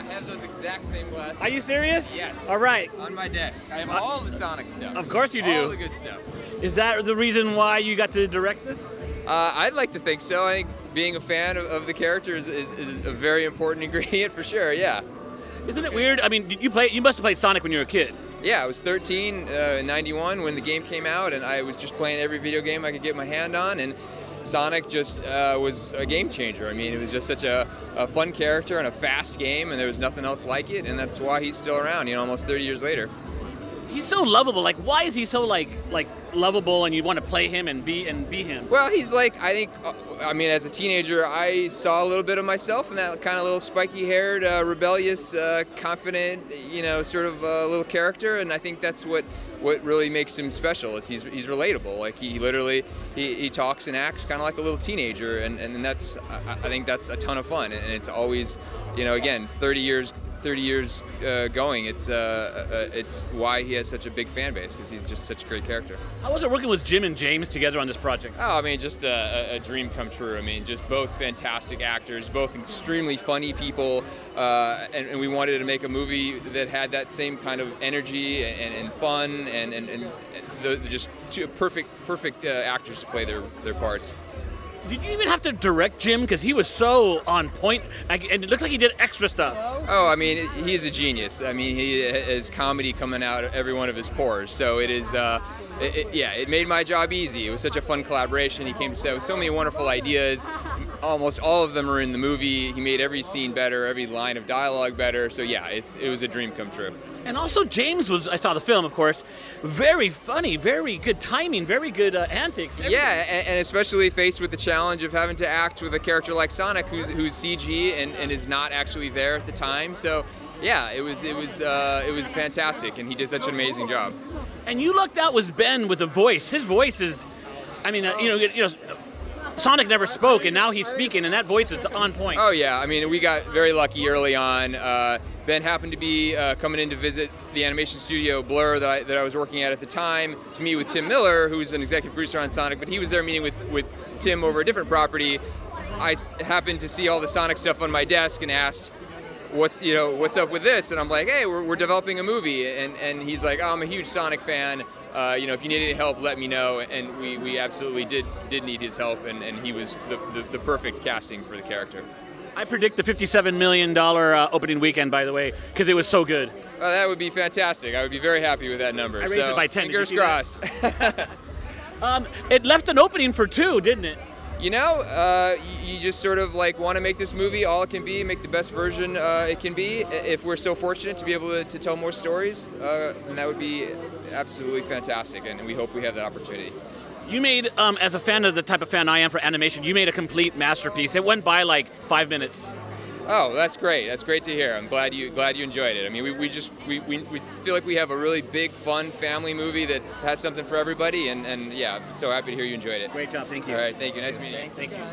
have those exact same glasses. Are you serious? Yes. All right. On my desk. I have all the Sonic stuff. Of course you do. All the good stuff. Is that the reason why you got to direct this? I'd like to think so. I think being a fan of the character is a very important ingredient for sure, yeah. Isn't it weird? I mean, you must have played Sonic when you were a kid. Yeah, I was 13 in '91 when the game came out, and I was just playing every video game I could get my hand on, and Sonic just was a game changer. I mean, it was just such a fun character and a fast game, and there was nothing else like it, and that's why he's still around, you know, almost 30 years later. He's so lovable. Like, why is he so like lovable, and you want to play him and be him? Well, he's like, I think, I mean, as a teenager, I saw a little bit of myself in that kind of little spiky-haired, rebellious, confident, you know, sort of little character, and I think that's what really makes him special. Is he's relatable. Like he literally he talks and acts kind of like a little teenager, and that's I think that's a ton of fun, and it's always, you know, again, 30 years going, it's why he has such a big fan base, because he's just such a great character. How was it working with Jim and James together on this project? Oh, I mean, just a dream come true. I mean, just both fantastic actors, both extremely funny people, and we wanted to make a movie that had that same kind of energy and fun, and just two perfect actors to play their parts. Did you even have to direct Jim? Because he was so on point, and it looks like he did extra stuff. Oh, I mean, he's a genius. I mean, he has comedy coming out of every one of his pores. So it is, yeah, it made my job easy. It was such a fun collaboration. He came to set with so many wonderful ideas. Almost all of them are in the movie. He made every scene better, every line of dialogue better. So yeah, it was a dream come true. And also James was, I saw the film, of course, very funny, very good timing, very good antics. Everything. Yeah, and especially faced with the challenge of having to act with a character like Sonic, who's CG and is not actually there at the time. So yeah, it was fantastic, and he did such an amazing job. And you lucked out with Ben with the voice. His voice is, I mean, you know, Sonic never spoke, and now he's speaking, and that voice is on point. Oh yeah, I mean, we got very lucky early on. Ben happened to be coming in to visit the animation studio Blur that I was working at the time, to meet with Tim Miller, who's an executive producer on Sonic, but he was there meeting with Tim over a different property. I happened to see all the Sonic stuff on my desk and asked, what's up with this? And I'm like, hey, we're developing a movie, and he's like, oh, I'm a huge Sonic fan. You know, if you need any help, let me know. And we absolutely did need his help, and he was the perfect casting for the character. I predict the $57 million opening weekend, by the way, because it was so good. Oh, that would be fantastic. I would be very happy with that number. I raised it by 10. Fingers crossed. It left an opening for 2, didn't it? You know, you just sort of like want to make this movie all it can be, make the best version it can be. If we're so fortunate to be able to tell more stories, then that would be absolutely fantastic, and we hope we have that opportunity. You made, as a fan of the type of fan I am for animation, you made a complete masterpiece. It went by like 5 minutes. Oh, that's great. That's great to hear. I'm glad you enjoyed it. I mean, we feel like we have a really big, fun family movie that has something for everybody, and yeah, so happy to hear you enjoyed it. Great job. Thank you. All right, thank you. Nice meeting you. Thank you.